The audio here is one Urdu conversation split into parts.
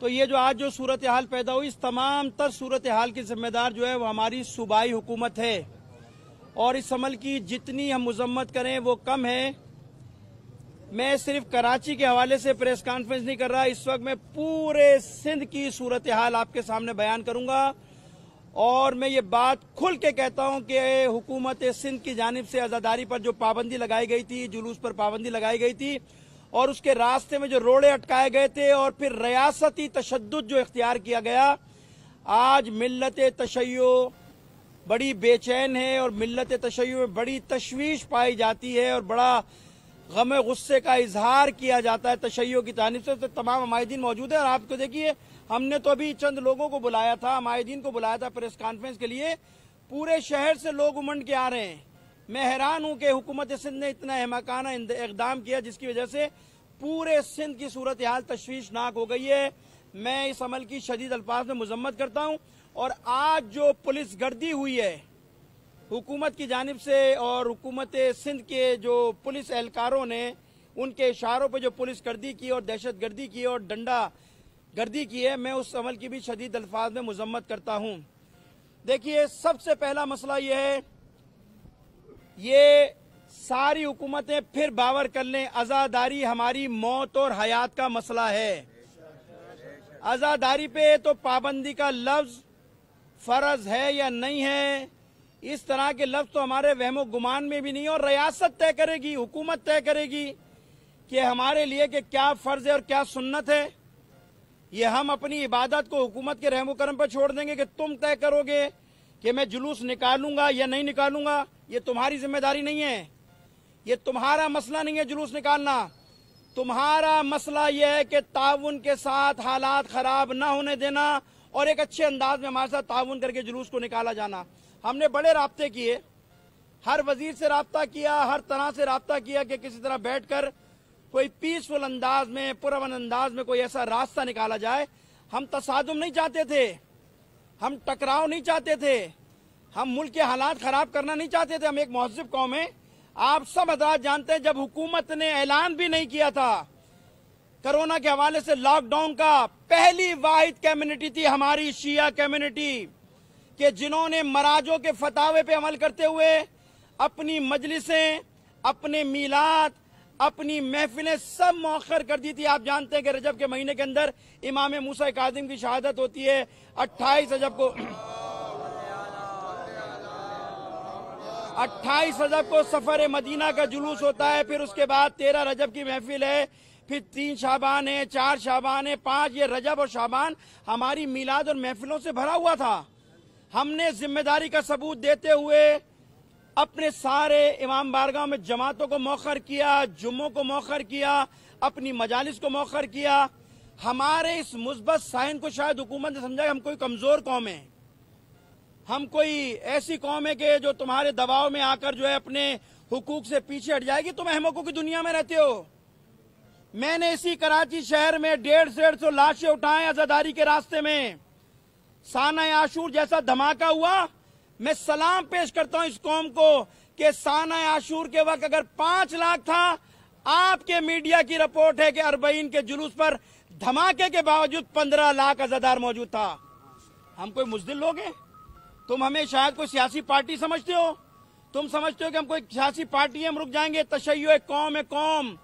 تو یہ جو آج جو صورتحال پیدا ہوئی، اس تمام تر صورتحال کی ذمہ دار جو ہے وہ ہماری صوبائی حکومت ہے، اور اس عمل کی جتنی ہم مذمت کریں وہ کم ہے۔ میں صرف کراچی کے حوالے سے پریس کانفرنس نہیں کر رہا، اس وقت میں پورے سندھ کی صورتحال آپ کے سامنے بیان کروں گا، اور میں یہ بات کھل کے کہتا ہوں کہ حکومت سندھ کی جانب سے عزاداری پر جو پابندی لگائی گئی تھی، جلوس پر پابندی لگائی گئی تھی، اور اس کے راستے میں جو روڑے اٹکائے گئے تھے، اور پھر ریاستی تشدد جو اختیار کیا گیا، آج ملت تشیع بڑی بے چین ہے، اور ملت تشیع میں بڑی تشویش پائی جاتی ہے، اور بڑا غم غصے کا اظہار کیا جاتا ہے تشیع کی جانب سے۔ تمام عمائدین موجود ہیں، اور آپ کو دیکھیے ہم نے تو ابھی چند لوگوں کو بلایا تھا، عمائدین کو بلایا تھا پریس کانفرنس کے لیے، پورے شہر سے لوگ امنڈ کے آ رہے ہیں۔ میں حیران ہوں کہ حکومت سندھ نے اتنا احمقانہ اقدام کیا جس کی وجہ سے پورے سندھ کی صورتحال تشویشناک ہو گئی ہے۔ میں اس عمل کی شدید الفاظ میں مذمت کرتا ہوں، اور آج جو پولیس گردی ہوئی ہے حکومت کی جانب سے، اور حکومت سندھ کے جو پولیس اہلکاروں نے ان کے اشاروں پہ جو پولیس گردی کی اور دہشت گردی کی اور ڈنڈا گردی کی ہے، میں اس عمل کی بھی شدید الفاظ میں مذمت کرتا ہوں۔ دیکھیے، سب سے پہلا مسئلہ یہ ہے، یہ ساری حکومتیں پھر باور کر لیں، عزاداری ہماری موت اور حیات کا مسئلہ ہے۔ عزاداری پہ تو پابندی کا لفظ فرض ہے یا نہیں ہے، اس طرح کے لفظ تو ہمارے وہم و گمان میں بھی نہیں، اور ریاست طے کرے گی، حکومت طے کرے گی کہ ہمارے لیے کہ کیا فرض ہے اور کیا سنت ہے۔ یہ ہم اپنی عبادت کو حکومت کے رحم و کرم پر چھوڑ دیں گے کہ تم طے کرو گے کہ میں جلوس نکالوں گا یا نہیں نکالوں گا؟ یہ تمہاری ذمہ داری نہیں ہے، یہ تمہارا مسئلہ نہیں ہے جلوس نکالنا۔ تمہارا مسئلہ یہ ہے کہ تعاون کے ساتھ حالات خراب نہ ہونے دینا، اور ایک اچھے انداز میں ہمارے ساتھ تعاون کر کے جلوس کو نکالا جانا۔ ہم نے بڑے رابطے کیے، ہر وزیر سے رابطہ کیا، ہر طرح سے رابطہ کیا کہ کسی طرح بیٹھ کر کوئی پیسفل انداز میں، پرامن انداز میں کوئی ایسا راستہ نکالا جائے۔ ہم تصادم نہیں چاہتے تھے، ہم ٹکراؤ نہیں چاہتے تھے، ہم ملک کے حالات خراب کرنا نہیں چاہتے تھے۔ ہم ایک مہذب قوم ہیں، آپ سب حضرات جانتے ہیں، جب حکومت نے اعلان بھی نہیں کیا تھا کرونا کے حوالے سے لاک ڈاؤن کا، پہلی واحد کمیونٹی تھی ہماری شیعہ کمیونٹی کہ جنہوں نے مراجوں کے فتاوے پہ عمل کرتے ہوئے اپنی مجلسیں، اپنے میلاد، اپنی محفلیں سب مؤخر کر دی تھی۔ آپ جانتے ہیں کہ رجب کے مہینے کے اندر امام موسیٰ کاظم کی شہادت ہوتی ہے، 28 رجب کو سفر مدینہ کا جلوس ہوتا ہے، پھر اس کے بعد 13 رجب کی محفل ہے، پھر 3 شعبان ہے، 4 شعبان ہے، 5 یہ رجب اور شعبان ہماری میلاد اور محفلوں سے بھرا ہوا تھا۔ ہم نے ذمہ داری کا ثبوت دیتے ہوئے اپنے سارے امام بارگاہ میں جماعتوں کو مؤخر کیا، جمعوں کو مؤخر کیا، اپنی مجالس کو مؤخر کیا۔ ہمارے اس مثبت سائن کو شاید حکومت نے سمجھا کہ ہم کوئی کمزور قوم ہیں، ہم کوئی ایسی قوم ہے کہ جو تمہارے دباؤ میں آ کر جو ہے اپنے حقوق سے پیچھے ہٹ جائے گی۔ تم احمقوں کی دنیا میں رہتے ہو۔ میں نے اسی کراچی شہر میں 150 لاشیں اٹھائیں عزاداری کے راستے میں۔ سانہ عاشور جیسا دھماکہ ہوا، میں سلام پیش کرتا ہوں اس قوم کو کہ سانہ عاشور کے وقت اگر 5 لاکھ تھا، آپ کے میڈیا کی رپورٹ ہے کہ 40 کے جلوس پر دھماکے کے باوجود 15 لاکھ عزادار موجود تھا۔ ہم کوئی مزدل لوگ ہیں؟ تم ہمیں شاید کوئی سیاسی پارٹی سمجھتے ہو، تم سمجھتے ہو کہ ہم کوئی سیاسی پارٹی ہم رک جائیں گے؟ تشیع ایک قوم ہے، قوم،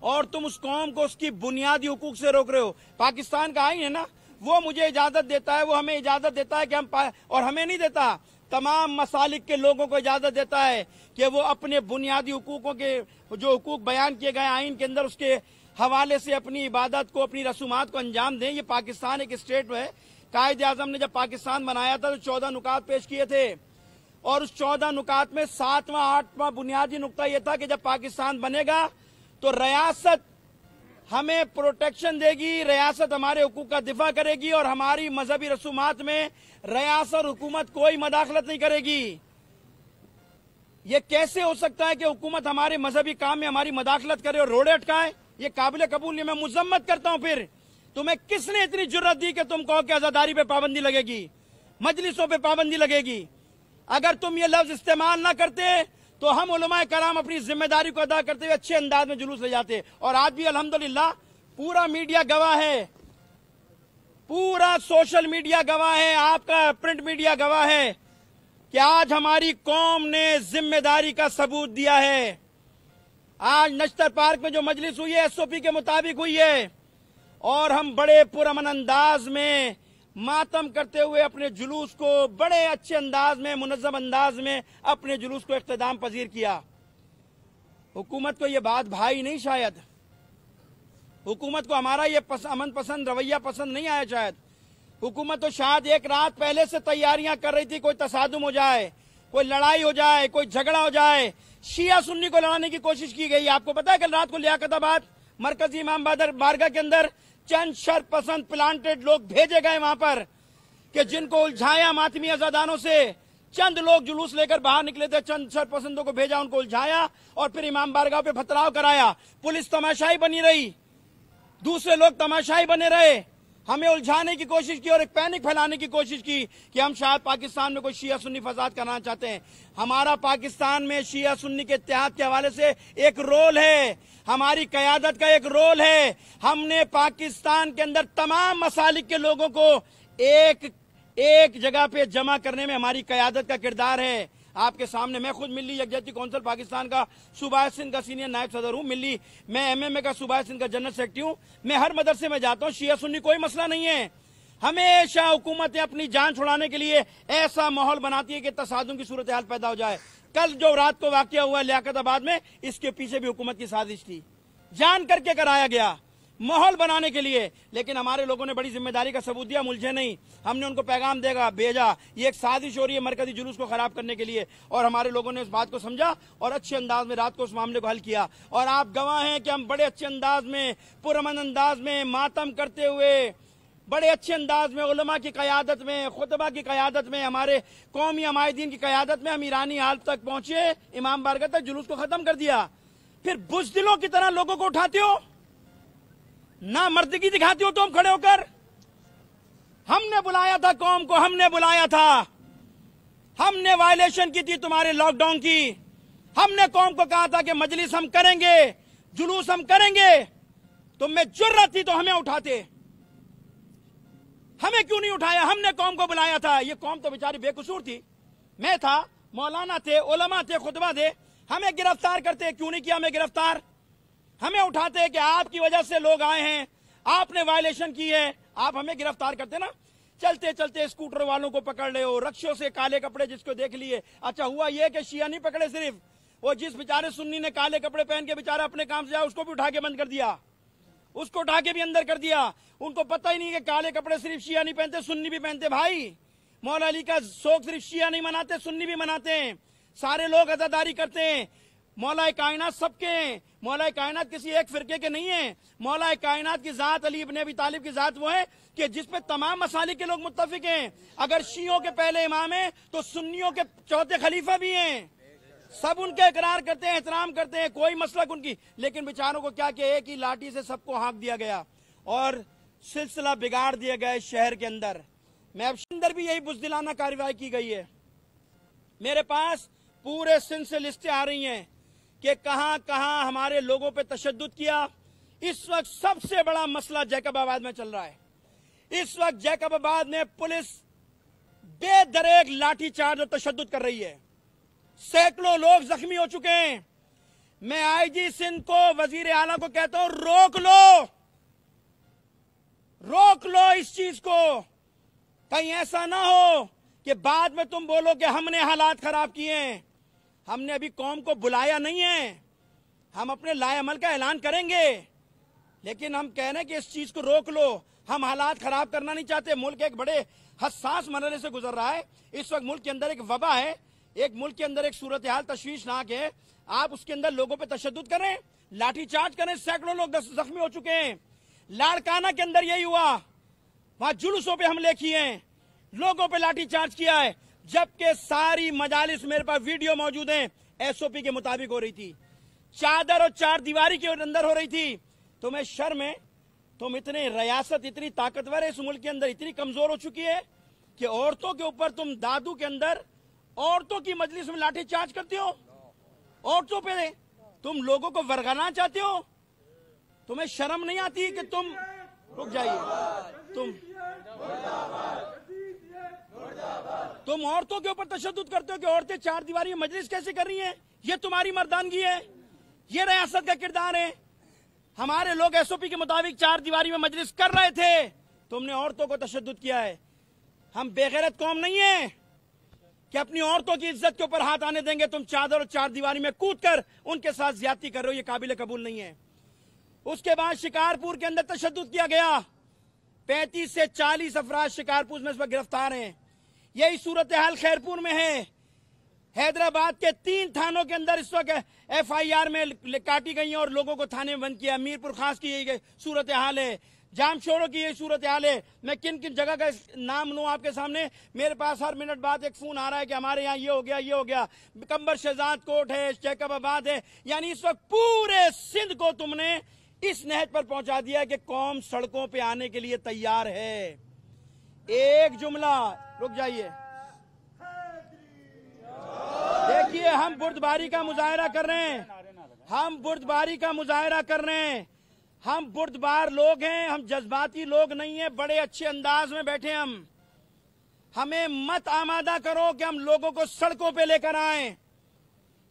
اور تم اس قوم کو اس کی بنیادی حقوق سے روک رہے ہو۔ پاکستان کا آئین ہے نا، وہ مجھے اجازت دیتا ہے، وہ ہمیں اجازت دیتا ہے کہ ہم اور ہمیں نہیں دیتا، تمام مسالک کے لوگوں کو اجازت دیتا ہے کہ وہ اپنے بنیادی حقوقوں کے جو حقوق بیان کیے گئے آئین کے اندر اس کے حوالے سے اپنی عبادت کو، اپنی رسومات کو انجام دیں۔ یہ پاکستان ایک اسٹیٹ ہے۔ قائد اعظم نے جب پاکستان بنایا تھا تو 14 نکات پیش کیے تھے، اور اس 14 نکات میں 7واں 8واں بنیادی نقطہ یہ تھا کہ جب پاکستان بنے گا تو ریاست ہمیں پروٹیکشن دے گی، ریاست ہمارے حقوق کا دفاع کرے گی، اور ہماری مذہبی رسومات میں ریاست اور حکومت کوئی مداخلت نہیں کرے گی۔ یہ کیسے ہو سکتا ہے کہ حکومت ہمارے مذہبی کام میں ہماری مداخلت کرے اور روڑے اٹکائے؟ یہ قابل قبول نہیں۔ میں مذمت کرتا ہوں۔ پھر تمہیں کس نے اتنی جرت دی کہ تم کہو کہ عزاداری پہ پابندی لگے گی، مجلسوں پہ پابندی لگے گی؟ اگر تم یہ لفظ استعمال نہ کرتے تو ہم علماء کرام اپنی ذمہ داری کو ادا کرتے ہوئے اچھے انداز میں جلوس لے جاتے. اور آج بھی الحمدللہ پورا میڈیا گواہ ہے, پورا سوشل میڈیا گواہ ہے, آپ کا پرنٹ میڈیا گواہ ہے کہ آج ہماری قوم نے ذمہ داری کا ثبوت دیا ہے. آج نشتر پارک میں جو مجلس ہوئی ہے ایس او پی کے مطابق ہوئی ہے, اور ہم بڑے پرامن انداز میں ماتم کرتے ہوئے اپنے جلوس کو بڑے اچھے انداز میں, منظم انداز میں اپنے جلوس کو اختتام پذیر کیا. حکومت کو یہ بات بھائی نہیں, شاید حکومت کو ہمارا یہ امن پسند رویہ پسند نہیں آیا. شاید حکومت تو شاید ایک رات پہلے سے تیاریاں کر رہی تھی, کوئی تصادم ہو جائے, کوئی لڑائی ہو جائے, کوئی جھگڑا ہو جائے. شیعہ سنی کو لڑانے کی کوشش کی گئی. آپ کو پتا ہے کل رات کو لیاقت آباد مرکزی امام بارگاہ کے اندر چند شر پسند پلانٹڈ لوگ بھیجے گئے وہاں پر کہ جن کو الجھایا ماتمی عزادانوں سے. چند لوگ جلوس لے کر باہر نکلے تھے, چند شر پسندوں کو بھیجا, ان کو الجھایا اور پھر امام بارگاہ پہ پتھراؤ کرایا. پولیس تماشائی بنی رہی, دوسرے لوگ تماشائی بنے رہے, ہمیں الجھانے کی کوشش کی اور ایک پینک پھیلانے کی کوشش کی کہ ہم شاید پاکستان میں کوئی شیعہ سنی فساد کرنا چاہتے ہیں. ہمارا پاکستان میں شیعہ سنی کے اتحاد کے حوالے سے ایک رول ہے, ہماری قیادت کا ایک رول ہے. ہم نے پاکستان کے اندر تمام مسالک کے لوگوں کو ایک جگہ پہ جمع کرنے میں ہماری قیادت کا کردار ہے. آپ کے سامنے میں خود ملی یکجہتی کونسل پاکستان کا صوبہ سندھ کا سینئر نائب صدر ہوں, میں ایم ایم اے کا صوبہ سندھ کا جنرل سیکرٹری ہوں. میں ہر مدرسے میں جاتا ہوں, شیعہ سنی کوئی مسئلہ نہیں ہے. ہمیشہ حکومتیں اپنی جان چھڑانے کے لیے ایسا ماحول بناتی ہے کہ تصادم کی صورتحال پیدا ہو جائے. کل جو رات کو واقعہ ہوا لیاقت آباد میں, اس کے پیچھے بھی حکومت کی سازش تھی, جان کر کے کرایا گیا ماحول بنانے کے لیے. لیکن ہمارے لوگوں نے بڑی ذمہ داری کا ثبوت دیا, ملجھے نہیں. ہم نے ان کو پیغام بھیجا یہ ایک سازش ہو رہی ہے مرکزی جلوس کو خراب کرنے کے لیے, اور ہمارے لوگوں نے اس بات کو سمجھا اور اچھے انداز میں رات کو اس معاملے کو حل کیا. اور آپ گواہ ہیں کہ ہم بڑے اچھے انداز میں, پرامن انداز میں ماتم کرتے ہوئے بڑے اچھے انداز میں علماء کی قیادت میں, خطبہ کی قیادت میں, ہمارے قومی عمائدین کی قیادت میں ہم ایرانی حال تک پہنچے, امام بارگاہ تک جلوس کو ختم کر دیا. پھر بزدلوں کی طرح لوگوں کو اٹھاتے ہو, نہ مردگی دکھاتے ہو تم کھڑے ہو کر. ہم نے بلایا تھا قوم کو, ہم نے بلایا تھا, ہم نے وائلیشن کی تھی تمہارے لاک ڈاؤن کی. ہم نے قوم کو کہا تھا کہ مجلس ہم کریں گے, جلوس ہم کریں گے. تم میں جرأت تھی تو ہمیں اٹھاتے, ہمیں کیوں نہیں اٹھایا؟ ہم نے قوم کو بلایا تھا. یہ قوم تو بیچاری بے قصور تھی, میں تھا, مولانا تھے, علماء تھے, خطبہ تھے. ہمیں گرفتار کرتے, کیوں نہیں کیا ہمیں گرفتار؟ ہمیں اٹھاتے کہ آپ کی وجہ سے لوگ آئے ہیں, آپ نے وائلیشن کی ہے, آپ ہمیں گرفتار کرتے نا. چلتے چلتے اسکوٹر والوں کو پکڑ لے ہو, رکشوں سے کالے کپڑے جس کو دیکھ لیے. اچھا ہوا یہ کہ شیعہ نہیں پکڑے صرف, وہ جس بیچارے سنی نے کالے کپڑے پہن کے بیچارہ اپنے کام سے آیا اس کو بھی اٹھا کے بند کر دیا, اس کو اٹھا کے بھی اندر کر دیا. ان کو پتہ ہی نہیں کہ کالے کپڑے صرف شیعہ نہیں پہنتے, سنی بھی پہنتے. بھائی مولا علی کا شوق صرف شیعہ نہیں مناتے, سنی بھی مناتے ہیں, سارے لوگ عزاداری کرتے ہیں. مولا کائنات سب کے ہیں, مولا کائنات کسی ایک فرقے کے نہیں ہیں. مولا کائنات کی ذات علی ابن ابی طالب کی ذات وہ ہے کہ جس پہ تمام مسالک کے لوگ متفق ہیں. اگر شیعوں کے پہلے امام ہیں تو سنیوں کے چوتھے خلیفہ بھی ہیں, سب ان کے اقرار کرتے ہیں, احترام کرتے ہیں, کوئی مسلک ان کی. لیکن بیچاروں کو کیا کہ ایک ہی لاٹھی سے سب کو ہانک دیا گیا اور سلسلہ بگاڑ دیا گیا شہر کے اندر. میں اب اندر بھی یہی بزدلانہ کارروائی کی گئی ہے. میرے پاس پورے سندھ سے لسٹیں آ رہی ہیں کہ کہاں کہاں ہمارے لوگوں پہ تشدد کیا. اس وقت سب سے بڑا مسئلہ جیکب آباد میں چل رہا ہے. اس وقت جیکب آباد میں پولیس بے دریغ لاٹھی چارج اور تشدد کر رہی ہے, سینکڑوں لوگ زخمی ہو چکے ہیں. میں آئی جی سندھ کو, وزیر اعلیٰ کو کہتا ہوں روک لو اس چیز کو. کہیں ایسا نہ ہو کہ بعد میں تم بولو کہ ہم نے حالات خراب کیے ہیں. ہم نے ابھی قوم کو بلایا نہیں ہے, ہم اپنے لائے عمل کا اعلان کریں گے, لیکن ہم کہہ رہے ہیں کہ اس چیز کو روک لو. ہم حالات خراب کرنا نہیں چاہتے. ملک ایک بڑے حساس مرحلے سے گزر رہا ہے. اس وقت ملک کے اندر ایک وبا ہے, ایک ملک کے اندر ایک صورتحال تشویشناک ہے. آپ اس کے اندر لوگوں پہ تشدد کریں, لاٹھی چارج کریں, سینکڑوں لوگ زخمی ہو چکے ہیں. لاڑکانہ کے اندر یہی ہوا, وہاں جلوسوں پہ حملے کیے ہیں, لوگوں پہ لاٹھی چارج کیا ہے, جبکہ ساری مجالس میرے پاس ویڈیو موجود ہیں ایس او پی کے مطابق ہو رہی تھی, چادر اور چار دیواری کے اندر ہو رہی تھی. تمہیں شرم ہے؟ تم اتنے ریاست اتنی طاقتور ہے اس ملک کے اندر, اتنی کمزور ہو چکی ہے کہ عورتوں کے اوپر تم دادو کے اندر عورتوں کی مجلس میں لاٹھی چارج کرتے ہو. عورتوں پہ تم لوگوں کو ورگانا چاہتے ہو؟ تمہیں شرم نہیں آتی کہ تم رک جائیے، تم عورتوں کے اوپر تشدد کرتے ہو کہ عورتیں چار دیواری میں مجلس کیسے کر رہی ہیں؟ یہ تمہاری مردانگی ہے؟ یہ ریاست کا کردار ہے؟ ہمارے لوگ ایس او پی کے مطابق چار دیواری میں مجلس کر رہے تھے، تم نے عورتوں کو تشدد کیا ہے۔ ہم بے غیرت قوم نہیں ہیں کہ اپنی عورتوں کی عزت کے اوپر ہاتھ آنے دیں گے۔ تم چادر اور چار دیواری میں کود کر ان کے ساتھ زیادتی کر رہے ہو، یہ قابل قبول نہیں ہے۔ اس کے بعد شکارپور کے اندر تشدد کیا گیا، 35 سے 40 افراد شکارپور میں اس وقت گرفتار ہیں۔ یہی صورتحال خیرپور میں ہے۔ حیدرآباد کے 3 تھانوں کے اندر اس وقت ایف آئی آر میں کاٹی گئی ہیں اور لوگوں کو تھانے میں بند کیا۔ میرپور خاص کی یہی صورتحال ہے، جام شوروں کی یہی صورتحال ہے۔ میں کن کن جگہ کا نام لوں آپ کے سامنے؟ میرے پاس ہر منٹ بعد ایک فون آ رہا ہے کہ ہمارے یہاں یہ ہو گیا، یہ ہو گیا۔ کمبر شہزاد کوٹ ہے، جیکب آباد ہے، یعنی اس وقت پورے سندھ کو تم نے اس نہج پر پہنچا دیا کہ قوم سڑکوں پہ آنے کے لیے تیار ہے۔ ایک جملہ، رک جائیے، دیکھیے ہم بردباری کا مظاہرہ کر رہے ہیں، ہم بردباری کا مظاہرہ کر رہے ہیں، ہم بردبار لوگ ہیں، ہم جذباتی لوگ نہیں ہیں، بڑے اچھے انداز میں بیٹھے ہم۔ ہمیں مت آمادہ کرو کہ ہم لوگوں کو سڑکوں پہ لے کر آئیں۔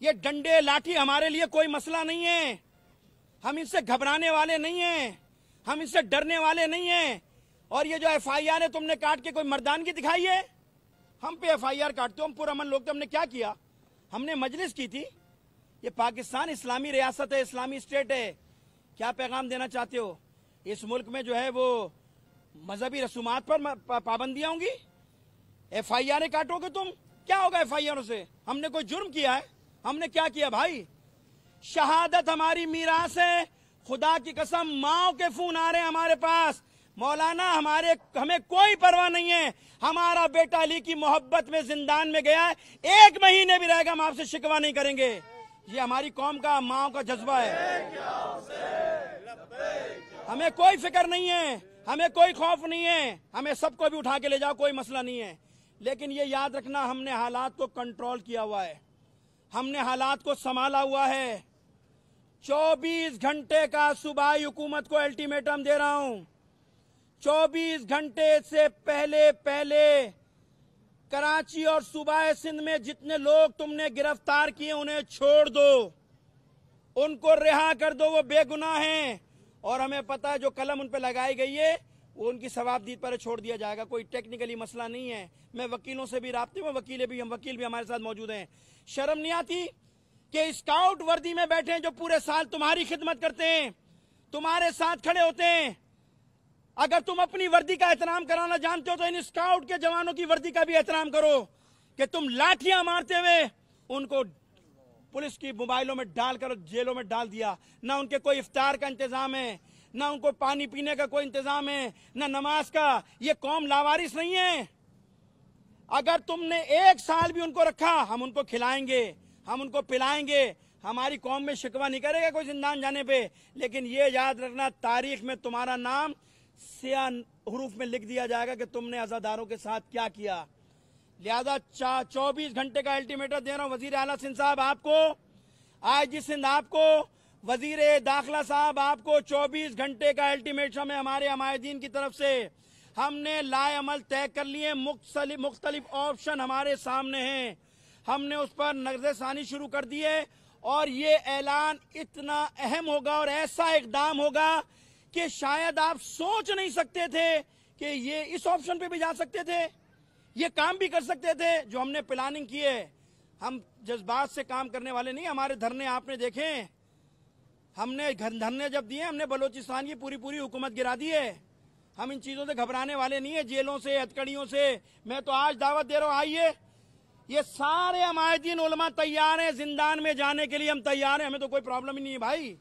یہ ڈنڈے لاٹھی ہمارے لیے کوئی مسئلہ نہیں ہے، ہم ان سے گھبرانے والے نہیں ہیں، ہم ان سے ڈرنے والے نہیں ہیں۔ اور یہ جو ایف آئی آر ہے تم نے کاٹ کے کوئی مردانگی دکھائی ہے؟ ہم پہ ایف آئی آر کاٹتے ہو، ہم پرامن لوگ تھے، ہم نے کیا کیا؟ ہم نے مجلس کی تھی۔ یہ پاکستان اسلامی ریاست ہے، اسلامی اسٹیٹ ہے۔ کیا پیغام دینا چاہتے ہو؟ اس ملک میں جو ہے وہ مذہبی رسومات پر پابندیاں ہوں گی؟ ایف آئی آر کاٹو گے تم؟ کیا ہوگا ایف آئی آر سے؟ ہم نے کوئی جرم کیا ہے؟ ہم نے کیا کیا بھائی؟ شہادت ہماری میراث ہے، خدا کی قسم ماؤں کے فون آ رہے ہیں ہمارے پاس۔ مولانا ہمیں کوئی پرواہ نہیں ہے، ہمارا بیٹا علی کی محبت میں زندان میں گیا ہے، 1 مہینے بھی رہے گا، ہم آپ سے شکوہ نہیں کریں گے۔ یہ ہماری قوم کا ماؤں کا جذبہ ہے۔ ہمیں کوئی فکر نہیں ہے، ہمیں کوئی خوف نہیں ہے، ہمیں سب کو بھی اٹھا کے لے جاؤ، کوئی مسئلہ نہیں ہے۔ لیکن یہ یاد رکھنا ہم نے حالات کو کنٹرول کیا ہوا ہے، ہم نے حالات کو سنبھالا ہوا ہے۔ 24 گھنٹے کا صوبائی حکومت کو الٹیمیٹم دے رہا ہوں، 24 گھنٹے سے پہلے کراچی اور صوبہ سندھ میں جتنے لوگ تم نے گرفتار کیے انہیں چھوڑ دو، ان کو رہا کر دو، وہ بے گناہ ہیں۔ اور ہمیں پتہ ہے جو قلم ان پہ لگائی گئی ہے وہ ان کی ثوابدید پر چھوڑ دیا جائے گا، کوئی ٹیکنیکلی مسئلہ نہیں ہے۔ میں وکیلوں سے بھی رابطے میں، وکیل بھی ہمارے ساتھ موجود ہیں۔ شرم نہیں آتی کہ اسکاؤٹ وردی میں بیٹھے ہیں جو پورے سال تمہاری خدمت کرتے ہیں، تمہارے ساتھ کھڑے ہوتے ہیں؟ اگر تم اپنی وردی کا احترام کرانا جانتے ہو تو ان اسکاؤٹ کے جوانوں کی وردی کا بھی احترام کرو کہ تم لاٹھیاں مارتے ہوئے ان کو پولیس کی موبائلوں میں ڈال کر جیلوں میں ڈال دیا۔ نہ ان کے کوئی افطار کا انتظام ہے، نہ ان کو پانی پینے کا کوئی انتظام ہے، نہ نماز کا۔ یہ قوم لاوارث نہیں ہے۔ اگر تم نے 1 سال بھی ان کو رکھا، ہم ان کو کھلائیں گے، ہم ان کو پلائیں گے، ہماری قوم میں شکوہ نہیں کرے گا کوئی زندان جانے پہ۔ لیکن یہ یاد رکھنا تاریخ میں تمہارا نام سیاہ حروف میں لکھ دیا جائے گا کہ تم نے عزاداروں کے ساتھ کیا کیا۔ لہذا 24 گھنٹے کا الٹیمیٹم دے رہا ہوں وزیر اعلیٰ سندھ صاحب آپ کو، آئی جی سندھ آپ کو، وزیر داخلہ صاحب آپ کو، 24 گھنٹے کا الٹیمیٹم ہے ہمارے حمایتین کی طرف سے۔ ہم نے لائے عمل طے کر لیے، مختلف آپشن ہمارے سامنے ہیں، ہم نے اس پر نظر ثانی شروع کر دی ہے۔ اور یہ اعلان اتنا اہم ہوگا اور ایسا اقدام ہوگا کہ شاید آپ سوچ نہیں سکتے تھے کہ یہ اس آپشن پہ بھی جا سکتے تھے، یہ کام بھی کر سکتے تھے جو ہم نے پلاننگ کی ہے۔ ہم جذبات سے کام کرنے والے نہیں، ہمارے دھرنے آپ نے دیکھے، ہم نے دھرنے جب دیے ہم نے بلوچستان کی پوری حکومت گرا دی ہے۔ ہم ان چیزوں سے گھبرانے والے نہیں ہیں، جیلوں سے، ہتکڑیوں سے۔ میں تو آج دعوت دے رہا ہوں، آئیے، یہ سارے حمایتین علماء تیار ہیں زندان میں جانے کے لیے، ہم تیار ہیں، ہمیں تو کوئی پرابلم ہی نہیں ہے بھائی۔